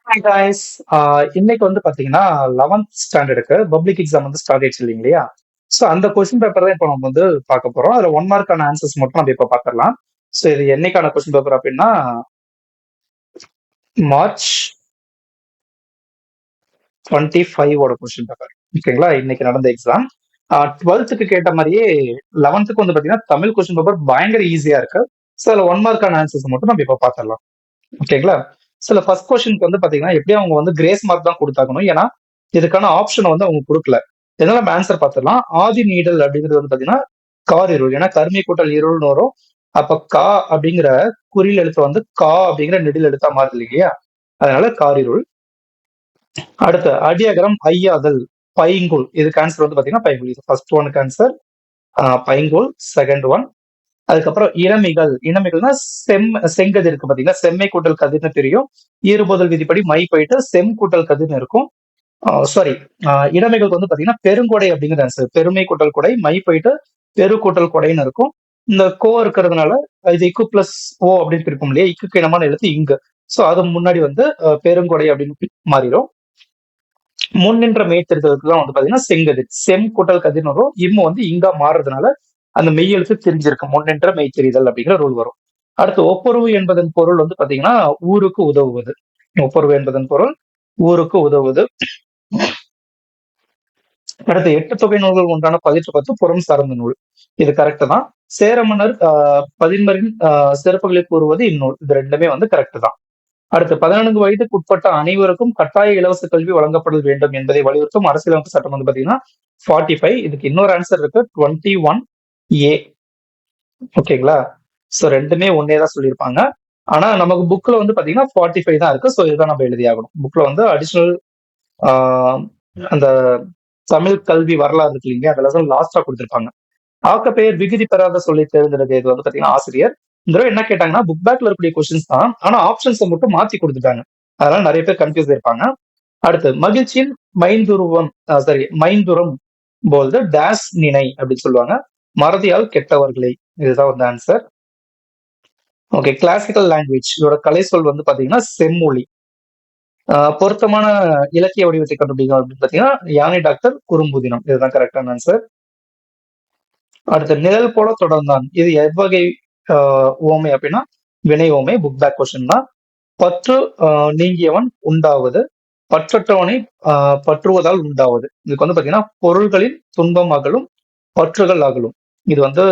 Hi guys. இன்னைக்கு வந்து பாத்தீங்கன்னா 11th ஸ்டாண்டர்டுக்கு பப்ளிக் எக்ஸாம் வந்து ஸ்டார்ட் ஆயிடுச்சு இல்லைங்களா? ஸோ அந்த கொஸ்டின் பேப்பர் தான் இப்போ நம்ம வந்து பார்க்க போறோம். அதுல 1 மார்க்கான ஆன்சர்ஸ் மட்டும் நம்ம இப்போ பார்த்துடலாம். ஸோ இது என்னைக்கான கொஸ்டின் பேப்பர் அப்படின்னா மார்ச் 25 ஓட கொஸ்டின் பேப்பர். ஓகேங்களா? இன்னைக்கு நடந்த எக்ஸாம். 12க்கு கேட்ட மாதிரியே 11க்கு வந்து பாத்தீங்கன்னா தமிழ் கொஸ்டின் பேப்பர் பயங்கர ஈஸியா இருக்கு. ஸோ அதுல 1 மார்க்கான ஆன்சர்ஸ் மட்டும் நம்ம இப்போ பார்த்துடலாம். ஓகேங்களா? சில ஃபர்ஸ்ட் கொஸ்டினுக்கு வந்து பாத்தீங்கன்னா எப்படியும் அவங்க வந்து கிரேஸ் மார்க் தான் கொடுத்தாகணும். ஏன்னா இதுக்கான ஆப்ஷனை வந்து அவங்க கொடுக்கல. இதனால நம்ம ஆன்சர் பார்த்துடலாம். ஆதி நீடல் அப்படிங்கிறது வந்து பாத்தீங்கன்னா காரிருள். ஏன்னா கருமை கூட்டல் இருள்னு வரும். அப்ப கா அப்படிங்கிற குறில் எழுத்து வந்து கா அப்படிங்கிற நெடில் எழுத்தா மாறுது இல்லையா? அதனால காரிருள். அடுத்து அடியகரம் ஐயாதல் பைங்குல். இதுக்கு ஆன்சர் வந்து பாத்தீங்கன்னா பைங்குல். இது ஃபர்ஸ்ட் ஒனுக்கு ஆன்சர் பைங்குல். Second one. அதுக்கப்புறம் இளமிகள். இளமிகள்னா செங்கதிர் இருக்கு பாத்தீங்களா? செம்மை கூட்டல் கதிர்னு தெரியும். ஈறுபோதல் விதிப்படி மை போயிட்டு செம் கூட்டல் கதிர்னு இருக்கும். சாரி, இளமைகளுக்கு வந்து பாத்தீங்கன்னா பெருங்கொடை அப்படிங்கிற ஆன்சர். பெருமை கூட்டல் கொடை மை போயிட்டு பெரு கூட்டல் கொடைன்னு இருக்கும். இந்த கோ இருக்கிறதுனால இது இக்கு பிளஸ் ஓ அப்படின்னு இருக்கும் இல்லையா? இக்கு இனமான எழுத்து இங்கு. சோ அது முன்னாடி வந்து பெருங்கொடை அப்படின்னு மாறிடும். முன்னின்ற மெய்த்தெரிதலுக்கு தான் வந்து பாத்தீங்கன்னா செங்கதிர். செம் கூட்டல் கதிர்னு வரும். இம்மு வந்து இங்கா மாறுறதுனால அந்த மெய் எழுத்து தெரிஞ்சிருக்கு. முன்னின்ற மெய்த்தெரிதல் அப்படிங்கிற ரூல் வரும். அடுத்து ஒப்புரவு என்பதன் பொருள் வந்து பாத்தீங்கன்னா ஊருக்கு உதவுவது. ஒப்புரவு என்பதன் பொருள் ஊருக்கு உதவுவது. அடுத்து எட்டு தொகை நூல்கள் ஒன்றான பதிற்று பத்து புறம் சார்ந்த நூல். இது கரெக்ட் தான். சேர மன்னர் பதின்மரின் சிறப்புகளை கூறுவது இந்நூல். இது ரெண்டுமே வந்து கரெக்ட் தான். அடுத்து 14 வயதுக்கு உட்பட்ட அனைவருக்கும் கட்டாய இலவச கல்வி வழங்கப்பட வேண்டும் என்பதை வலியுறுத்தும் அரசியலமைப்பு சட்டம் வந்து பாத்தீங்கன்னா 45. இதுக்கு இன்னொரு ஆன்சர் இருக்கு 21A. ஓகேங்களா? சோ ரெண்டுமே ஒன்னே தான் சொல்லியிருப்பாங்க. ஆனா நமக்கு புக்ல வந்து பாத்தீங்கன்னா 45 தான் இருக்கு. சோ இதுதான் நம்ம எழுதியாகணும். புக்ல வந்து அடிஷனல் அந்த தமிழ் கல்வி வரலாறு இருக்கு இல்லைங்க, அதெல்லாம் லாஸ்டா கொடுத்திருப்பாங்க. ஆக்கப்பெயர் விகுதி பெறாத சொல்லி தேர்ந்தெடுக்க இது வந்து பாத்தீங்கன்னா ஆசிரியர். இந்த தடவை என்ன கேட்டாங்கன்னா புக் பேக்ல இருக்கக்கூடிய கொஸ்டின்ஸ் தான். ஆனா ஆப்ஷன்ஸை மட்டும் மாத்தி கொடுத்துட்டாங்க. அதனால நிறைய பேர் கன்ஃபியூஸ் இருப்பாங்க. அடுத்து மகிழ்ச்சியின் மைந்துருவம் சாரி மைந்துரம் போல்து டேஸ் நினை அப்படின்னு சொல்லுவாங்க. மறதியால் கெட்டவர்களை. இதுதான் வந்து ஆன்சர். ஓகே, கிளாசிக்கல் லாங்குவேஜ் இதோட கலை சொல் வந்து பாத்தீங்கன்னா செம்மொழி. பொருத்தமான இலக்கிய வடிவத்தை கண்டுபிடிக்கும் அப்படின்னு பாத்தீங்கன்னா யானை டாக்டர் குறும்புதினம். இதுதான் கரெக்டான ஆன்சர். அடுத்து நிழல் போல தொடர்ந்தான். இது எவ்வகை ஓமை அப்படின்னா வினை ஓமை. புக் பேக் கொஸ்டின் தான். பற்று நீங்கியவன் உண்டாவது. பற்றற்றவனை பற்றுவதால் உண்டாவது. இதுக்கு வந்து பாத்தீங்கன்னா பொருள்களின் துன்பம் அகலும் பற்றுகள் அகலும். இது வந்து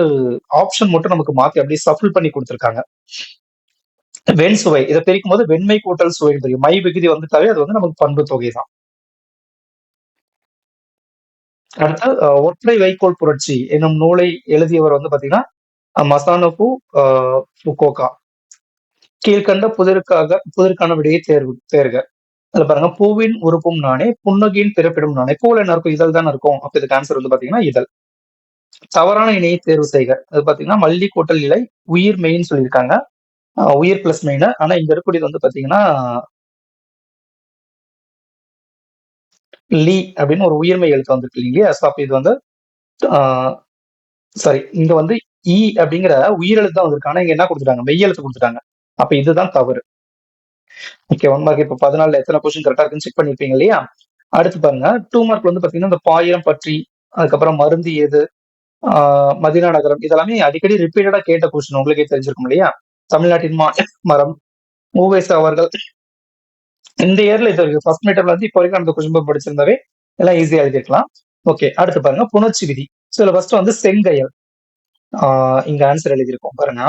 ஆப்ஷன் மட்டும் நமக்கு மாத்தி அப்படியே சஃபிள் பண்ணி கொடுத்திருக்காங்க. வெண் சுவை இதை பிரிக்கும் போது வெண்மை கூட்டல் சுவை தெரியும். மை விகுதி வந்துட்டாவே அது வந்து நமக்கு பண்பு தொகை தான். அடுத்து ஒற்றை வைக்கோல் புரட்சி என்னும் நூலை எழுதியவர் வந்து பாத்தீங்கன்னா மசானோபு ஃபுகோகா. கீழ்கண்ட புதிருக்கான விடையை தேர்க. அதுல பாருங்க, பூவின் உறுப்பும் நானே புன்னகையின் பிறப்பிடும் நானே. பூவில் என்ன இருக்கும்? இதழ் தானே இருக்கும். அப்ப இதுக்கு ஆன்சர் வந்து பாத்தீங்கன்னா இதழ். தவறான இணையை தேர்வு செய்க. அது பாத்தீங்கன்னா மல்லி கூட்டல் இலை உயிர் மெயின் சொல்லியிருக்காங்க. உயிர் பிளஸ் மெயின். ஆனா இங்க இருக்கக்கூடியது வந்து பாத்தீங்கன்னா லீ அப்படின்னு ஒரு உயிர்மை எழுத்து வந்துருக்கு இல்லையா? அப்ப இது வந்து சாரி, இங்க வந்து ஈ அப்படிங்கிற உயிரெழுத்து தான் வந்திருக்கு. ஆனா இங்க என்ன கொடுத்துட்டாங்க? மெய்யெழுத்து கொடுத்துட்டாங்க. அப்ப இதுதான் தவறு. Okay, 1 mark. இப்ப 14 எத்தனை கொஸ்டின் கரெக்டா இருக்குன்னு செக் பண்ணிருப்பீங்க இல்லையா? அடுத்து பாருங்க, 2 மார்க் வந்து பாத்தீங்கன்னா இந்த பாயிரம் பற்றி, அதுக்கப்புறம் மருந்து ஏது, மதினா நகரம், இதெல்லாமே அடிக்கடி ரிப்பீட்டடா கேட்ட கொஸ்டின். உங்களுக்கே தெரிஞ்சிருக்கும் இல்லையா? தமிழ்நாட்டின் மரம் மூவேசா அவர்கள். இந்த இயர்ல இது ஃபர்ஸ்ட் மீட்டர்ல வந்து இப்போ வரைக்கும் அந்த கொஸ்டின் படிச்சிருந்தாவே எல்லாம் ஈஸியா எழுதிருக்கலாம். ஓகே, அடுத்து பாருங்க புணர்ச்சி விதி. இதுல ஃபர்ஸ்ட் வந்து செங்கயல். இங்க ஆன்சர் எழுதியிருக்கோம் பாருங்க.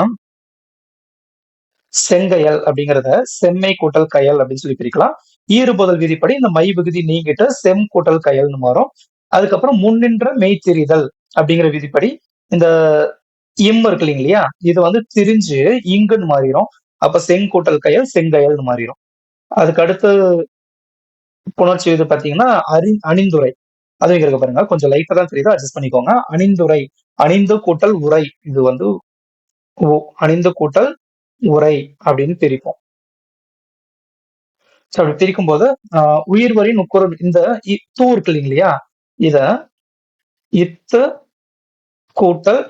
செங்கயல் அப்படிங்கறத செம்மை கூட்டல் கயல் அப்படின்னு சொல்லி பிரிக்கலாம். ஈறுபோதல் விதிப்படி இந்த மை விகுதி நீங்கிட்டு செம் கூட்டல் கயல்னு மாறும். அதுக்கப்புறம் முன்னின்ற மெய்த்திரிதல் அப்படிங்கிற விதிப்படி இந்த இம் இருக்கு இல்லையா, இது வந்து திரிஞ்சு இங்குன்னு மாறிடும். அப்ப செங்கூட்டல் கயல் செங்கயல்னு மாறிடும். அதுக்கு அடுத்து புணர்ச்சி இது பாத்தீங்கன்னா அணிந்துரை. அது இங்க இருக்கு பாருங்க, கொஞ்சம் லைட்டா தான் தெரியுது, அட்ஜஸ்ட் பண்ணிக்கோங்க. அணிந்துரை, அணிந்து கூட்டல் உரை. இது வந்து அணிந்து கூட்டல் உரை அப்படின்னு பிரிப்போம். அப்படி பிரிக்கும் போது உயிர் வரி நுக்குறல் இந்த தூ இருக்கு இல்லையா, இத இத்து கூட்டல்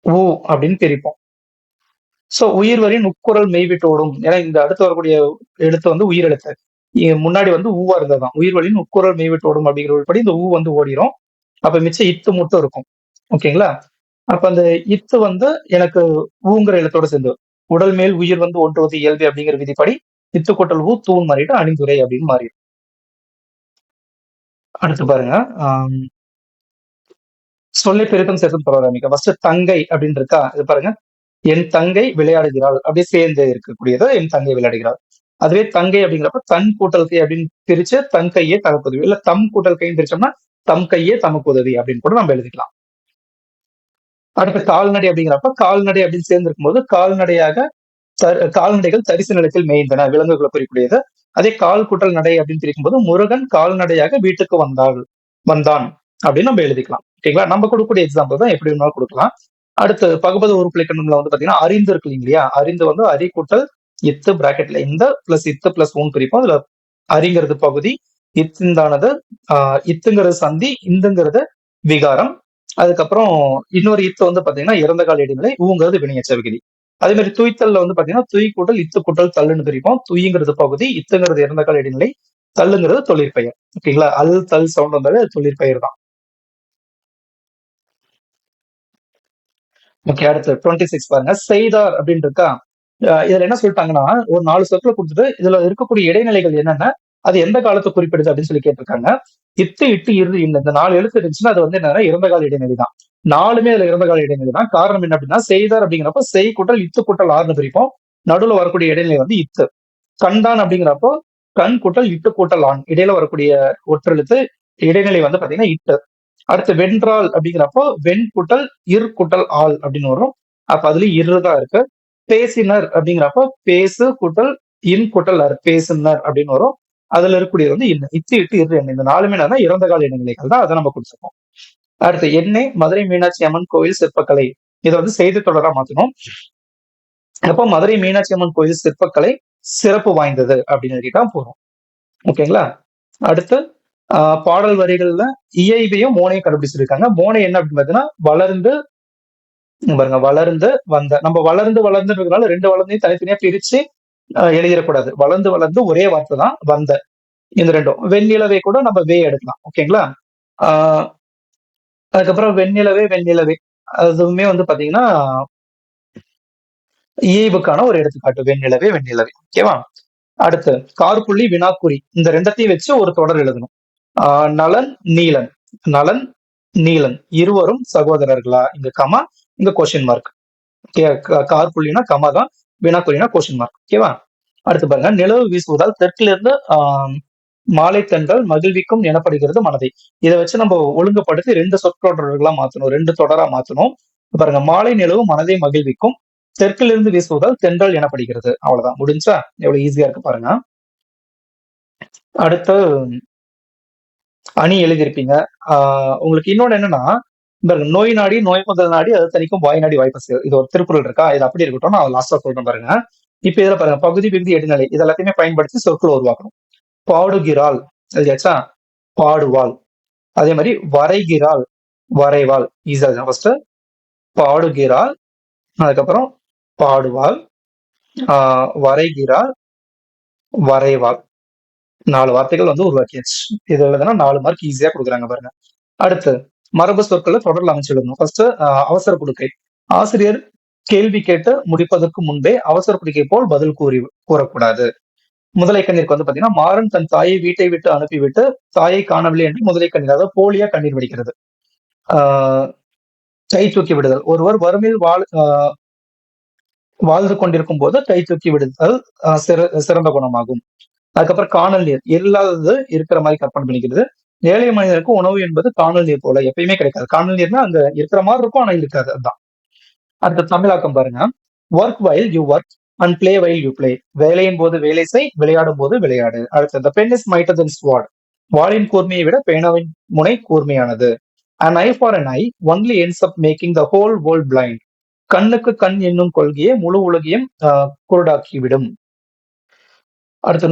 ஊ அப்படின்னு பிரிப்போம். சோ உயிர்வரின் உட்குரல் மெய்விட்டோடும். ஏன்னா இந்த அடுத்து வரக்கூடிய எழுத்து வந்து உயிர் எழுத்து. முன்னாடி வந்து ஊவா இருந்ததுதான். உயிர்வரின் உட்குரல் மெய்விட்டோடும் அப்படிங்கிற ஒரு படி இந்த ஊ வந்து ஓடிரும். அப்ப மிச்சம் இத்து மட்டும் இருக்கும். ஓகேங்களா? அப்ப அந்த இத்து வந்து எனக்கு ஊங்கிற எழுத்தோட சேர்ந்து உடல் மேல் உயிர் வந்து ஒன்றுவது இயல்பு அப்படிங்கிற விதிப்படி இத்து கூட்டல் ஊ தூண் மாறிட்டு அணிந்துரை அப்படின்னு மாறிடும். அடுத்து பாருங்க. சொல்லை பெருக்கம் சேர்த்தும் தொடர் அமைக்க. ஃபர்ஸ்ட் தங்கை அப்படின்னு இருக்கா? இது பாருங்க. என் தங்கை விளையாடுகிறாள். அப்படியே சேர்ந்து இருக்கக்கூடியது என் தங்கை விளையாடுகிறாள். அதுவே தங்கை அப்படிங்கிறப்ப தன் கூட்டல் கை அப்படின்னு பிரிச்சு தன் கையே தனக்குதவி. இல்ல தம் கூட்டல் கைன்னு பிரிச்சோம்னா தம் கையே தமக்கு உதவி அப்படின்னு கூட நம்ம எழுதிக்கலாம். அடுத்து கால்நடை அப்படிங்கிறப்ப கால்நடை அப்படின்னு சேர்ந்து இருக்கும்போது கால்நடையாக கால்நடைகள் தரிசு நிலத்தில் மேய்ந்தன, விலங்குகளை குறிக்கூடியது. அதே கால் கூட்டல் நடை அப்படின்னு பிரிக்கும்போது முருகன் கால்நடையாக வீட்டுக்கு வந்தான் அப்படின்னு நம்ம எழுதிக்கலாம். ஓகேங்களா? நம்ம கொடுக்கக்கூடிய எக்ஸாம்பிள் தான் எப்படி வேணாலும் கொடுக்கலாம். அடுத்து பகுபத உறுப்பிலக்கணம்ல வந்து பாத்தீங்கன்னா அறிந்து இருக்கு இல்லையா? அறிந்து வந்து அரி கூட்டல் இத்து பிராக்கெட்ல இந்த பிளஸ் இத்து பிளஸ் ஊன் பிரிப்போம். அதுல அரிங்கிறது பகுதி, இத்துந்தானது இத்துங்கிறது சந்தி, இந்துங்கிறது விகாரம். அதுக்கப்புறம் இன்னொரு இத்து வந்து பாத்தீங்கன்னா இறந்த கால இடைநிலை, ஊங்கிறது வினையச்ச விகுதி. அதே மாதிரி துய்த்தல்ல வந்து பாத்தீங்கன்னா துய் கூட்டல் இத்து கூட்டல் தள்ளுன்னு பிரிப்போம். துய்ங்கிறது பகுதி, இத்துங்கிறது இறந்த கால இடைநிலை, தள்ளுங்கிறது தொழிற்பெயர். ஓகேங்களா? அல் தல் சவுண்ட் வந்தாலே தொழிற்பெயர் தான். ஓகே, அடுத்து 26 பாருங்க. செய்தார் அப்படின்னு இருக்கா? இதுல என்ன சொல்லிட்டாங்கன்னா ஒரு 4 சொற்களை கொடுத்துட்டு இதுல இருக்கக்கூடிய இடைநிலைகள் என்னென்ன, அது எந்த காலத்தை குறிப்பிடுது அப்படின்னு சொல்லி கேட்டிருக்காங்க. இத்து இட்டு இரு இந்த 4 எழுத்து இருந்துச்சுன்னா அது வந்து என்னன்னா இறந்த கால இடைநிலை தான். 4மே அதுல இறந்த கால இடைநிலை தான். காரணம் என்ன அப்படின்னா செய்தார் அப்படிங்கிறப்ப செய் கூட்டல் இத்து கூட்டல் ஆறுன்னு பிரிப்போம். நடுவுல வரக்கூடிய இடைநிலை வந்து இத்து. கண்டான் அப்படிங்கிறப்போ கண் கூட்டல் இட்டு கூட்டல் ஆண், இடையில வரக்கூடிய ஒற்றெழுத்து இடைநிலை வந்து பாத்தீங்கன்னா இட்டு. அடுத்து வென்றால் அப்படிங்கிறப்போ வெண் கூட்டல் இர் கூட்டல் ஆள் அப்படின்னு வரும். அப்ப அதுலயும் இருதான் இருக்கு. பேசினர் அப்படிங்கிறப்போ பேசு கூட்டல் இன் கூட்டல் அர், பேசுனர் அப்படின்னு வரும். அதுல இருக்கக்கூடியது வந்து இன்னும் இத்து இட்டு இரு எண்ணெய். இந்த 4மே என்னன்னா இறந்த கால இடைநிலைகள் தான். அதை நம்ம கொடுத்துருக்கோம். அடுத்து எண்ணெய் மதுரை மீனாட்சி அம்மன் கோயில் சிற்பக்கலை. இதை வந்து செய்தி தொடரா மாத்தணும். அப்போ மதுரை மீனாட்சி அம்மன் கோயில் சிற்பக்கலை சிறப்பு வாய்ந்தது அப்படின்னு எழுதிட்டா போறோம். ஓகேங்களா? அடுத்து பாடல் வரிகள்ல இயைபையும் மோனையும் கண்டுபிடிச்சிருக்காங்க. மோனை என்ன அப்படின்னு பாத்தீங்கன்னா வளர்ந்து பாருங்க, வளர்ந்து வந்த. நம்ம வளர்ந்து வளர்ந்துன்றதுனால 2 வளர்ந்தையும் தனித்தனியா பிரிச்சு எழுதிடக்கூடாது. வளர்ந்து வளர்ந்து ஒரே வார்த்தை தான் வந்த. இந்த 2ம். வெண்ணிலவே கூட நம்ம வே எடுக்கலாம். ஓகேங்களா? ஆஹ் அதுக்கப்புறம் வெண்ணிலவே வெண்ணிலவே அதுவுமே வந்து பாத்தீங்கன்னா இயைபுக்கான ஒரு எடுத்துக்காட்டு. வெண்ணிலவே வெண்ணிலவே. ஓகேவா? அடுத்து கார்புள்ளி வினாக்குறி. இந்த 2த்தையும் வச்சு ஒரு தொடர் எழுதணும். நலன் நீலன். நலன் நீலன் இருவரும் சகோதரர்களா? இங்க கமா, இங்க கொஸ்டின் மார்க். கார்புள்ளினா கமா தான், வினாக்குறினா கொஸ்டின் மார்க். ஓகேவா? அடுத்து பாருங்க. நிலவு வீசுவதால் தெற்கிலிருந்து மாலை தென்றல் மகிழ்விக்கும் எனப்படுகிறது மனதை. இதை வச்சு நம்ம ஒழுங்குபடுத்தி 2 சொற்றொடர்களா மாத்தணும், 2 தொடரா மாத்தணும். பாருங்க, மாலை நிலவு மனதை மகிழ்விக்கும், தெற்கிலிருந்து வீசுவதால் தென்றல் எனப்படுகிறது. அவ்வளவுதான், முடிஞ்சா? எவ்வளவு ஈஸியா இருக்கு பாருங்க. அடுத்து அணி எழுதியிருப்பீங்க. உங்களுக்கு இன்னொன்னு என்னன்னா, நோய் நாடி நோய் முதல் நாடி அது தனிக்கும் வாய் நாடி வாய்ப்பசு. இது ஒரு திருக்குறள் இருக்கா? இது அப்படி இருக்கட்டும், நான் லாஸ்டா சொல்றேன் பாருங்க. இப்ப இதுல பாருங்க, பகுதி விகுதி இடைநிலை இது எல்லாத்தையுமே பயன்படுத்தி சொற்களை உருவாக்கணும். பாடுகிறாள் எழுதியாச்சா? பாடுவாள். அதே மாதிரி வரைகிறாள், வரைவாள். ஈஸியா ஃபர்ஸ்ட் பாடுகிறாள், அதுக்கப்புறம் பாடுவாள், வரைகிறாள், வரைவாள். 4 வார்த்தைகள் வந்து உருவாக்கியாச்சு. இது எழுதுனா 4 மார்க் ஈஸியா கொடுக்குறாங்க பாருங்க. அடுத்து மரபு சொற்களை தொடர்ல அமைச்சு எழுதணும். ஃபர்ஸ்ட் அவசர குடுக்கை. ஆசிரியர் கேள்வி கேட்டு முடிப்பதற்கு முன்பே அவசர குடுக்கை போல் பதில் கூறக்கூடாது. முதலை கண்ணீருக்கு வந்து பாத்தீங்கன்னா மாறன் தன் தாயை வீட்டை விட்டு அனுப்பிவிட்டு தாயை காணவில்லை என்று முதலை கண்ணீர், அதாவது போலியா கண்ணீர் வடிக்கிறது. கை தூக்கி விடுதல். ஒருவர் வறுமையில் வாழ்ந்து கொண்டிருக்கும் போது கை தூக்கி விடுதல் சிறந்த குணமாகும். அதுக்கப்புறம் காணல் நீர், இல்லாதது இருக்கிற மாதிரி கற்பனை பண்ணிக்கிறது. ஏழை மனிதனுக்கு உணவு என்பது காணல் நீர் போல எப்பயுமே கிடைக்காது. காணல் நீர்னா அங்க இருக்கிற மாதிரி இருக்கும், ஆனா இருக்காது. அதுதான். அடுத்த தமிழாக்கம் பாருங்க. Work while you work and play while you play. வேலையின் போது வேலை செய், விளையாடும் போது விளையாடு. அடுத்து the pen is mightier than sword. வாளின் கூர்மையை விட பேனாவின் முனை கூர்மையானது. an eye for an eye only ends up making the whole world blind. கண்ணுக்கு கண் என்னும் கொள்கையை முழு உலகையும் குருடாக்கிவிடும். அடுத்து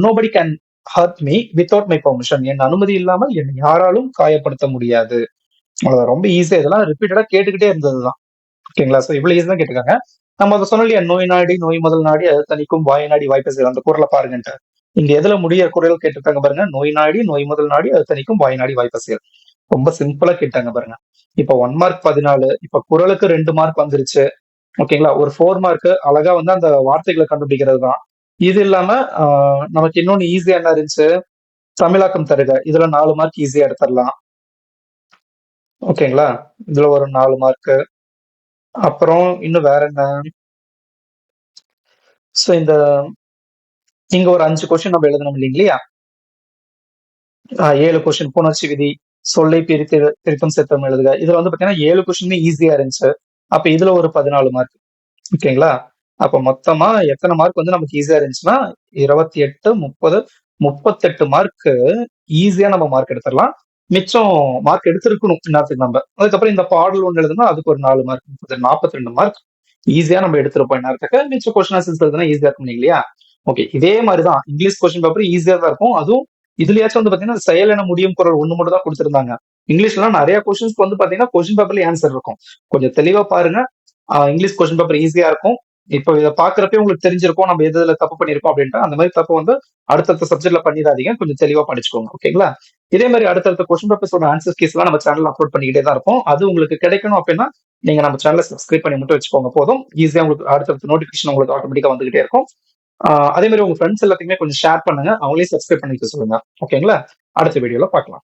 nobody can hurt me without my permission. என் அனுமதி இல்லாமல் என்னை யாராலும் காயப்படுத்த முடியாது. அவ்வளவுதான், ரொம்ப ஈஸியா. இதெல்லாம் ரிப்பீட்டடா கேட்டுக்கிட்டே இருந்ததுதான். ஓகேங்களா? சோ இவ்வளவு ஈஸியா கேட்டிருக்காங்க. நம்ம அதை சொன்னோம் இல்லையா, நோய் நாடி நோய் முதல் நாடி அது தணிக்கும் வாய் நாடி வாய்ப்பை செய்யும், அந்த குரலை பாருங்கன்ட்டு. இங்க எதுல முடிய குரல் கேட்டிருக்காங்க பாருங்க, நோய் நாடி நோய் முதல் நாடி அது தணிக்கும் வாய் நாடி வாய்ப்பை செய்யும். ரொம்ப சிம்பிளா கேட்டாங்க பாருங்க. இப்ப 1 மார்க் 14, இப்ப குரலுக்கு 2 மார்க் வந்துருச்சு. ஓகேங்களா, ஒரு 4 மார்க் அழகா வந்து அந்த வார்த்தைகளை கண்டுபிடிக்கிறது தான். இது இல்லாம நமக்கு இன்னொன்னு ஈஸியா என்ன இருந்துச்சு, தமிழாக்கம் தருக, இதுல 4 மார்க் ஈஸியா எடுத்துடலாம். ஓகேங்களா, இதுல ஒரு 4 மார்க். அப்புறம் இன்னும் வேற என்ன, சோ இந்த இங்க ஒரு 5 கொஸ்டின் நம்ம எழுதணும் இல்லைங்களா. 7 கொஸ்டின் புணர்ச்சி விதி, சொல்லை பிரித்து பிரித்தும் சேர்த்தும் எழுதுக, இதுல வந்து பாத்தீங்கன்னா 7 கொஸ்டின் ஈஸியா இருந்துச்சு. அப்ப இதுல ஒரு 14 மார்க். ஓகேங்களா, அப்ப மொத்தமா எத்தனை மார்க் வந்து நமக்கு ஈஸியா இருந்துச்சுன்னா 28, 30, 38 மார்க் ஈஸியா நம்ம மார்க் எடுத்துடலாம். மிச்சம் மார்க் எடுத்திருக்கணும் இன்னத்துக்கு நம்ம. அதுக்கப்புறம் இந்த பாடல் ஒண்ணு எழுதுனா அதுக்கு ஒரு 4 மார்க், 42 மார்க் ஈஸியா நம்ம எடுத்திருப்போம் இந்நேரத்துக்கு. மிச்சம் கொஸ்டின் ஆன்சர்ஸ் எழுதுனா ஈஸியா இருக்கும் இல்லையா. ஓகே, இதே மாதிரிதான் இங்கிலீஷ் கொஸ்டின் பேப்பர் ஈஸியா தான் இருக்கும். அதுவும் இதுலயாச்சும் வந்து பாத்தீங்கன்னா செயல் என முடியும் குரல் ஒண்ணு மட்டும் தான் கொடுத்திருந்தாங்க. இங்கிலீஷ்லாம் நிறைய கொஸ்டின்ஸ்க்கு வந்து பாத்தீங்கன்னா கொஸ்டின் பேப்பர்ல ஆன்சர் இருக்கும். கொஞ்சம் தெளிவா பாருங்க. இங்கிலீஷ் கொஸ்டின் பேப்பர் ஈஸியா இருக்கும். இப்போ இதை பாக்குறப்பே உங்களுக்கு தெரிஞ்சிருக்கும் நம்ம எது எதுல தப்பு பண்ணிருக்கோம் அப்படின்ட்டு. அந்த மாதிரி தப்பு வந்து அடுத்தடுத்த சப்ஜெக்ட்ல பண்ணிடாதீங்க, கொஞ்சம் தெளிவா படிச்சுக்கோங்க. ஓகேங்களா, இதே மாதிரி அடுத்தடுத்த கொஸ்டின் பேப்பர்ஸோட ஆன்சர் கீஸ் எல்லாம் நம்ம சேனல் அப்லோட் பண்ணிக்கிட்டே தான் இருக்கும். அது உங்களுக்கு கிடைக்கணும் அப்படின்னா நீங்க நம்ம சேனலை சப்ஸ்கிரைப் பண்ணி மட்டும் வச்சுக்கோங்க போதும். ஈஸியா உங்களுக்கு அடுத்தடுத்த நோட்டிபிகேஷன் உங்களுக்கு ஆட்டோமேட்டிக்கா வந்துகிட்டே இருக்கும். அதே மாதிரி உங்க ஃப்ரெண்ட்ஸ் எல்லாத்தையுமே கொஞ்சம் ஷேர் பண்ணுங்க, அவங்களையும் சப்ஸ்கிரைப் பண்ணிக்க சொல்லுங்க. ஓகேங்களா, அடுத்த வீடியோல பார்க்கலாம்.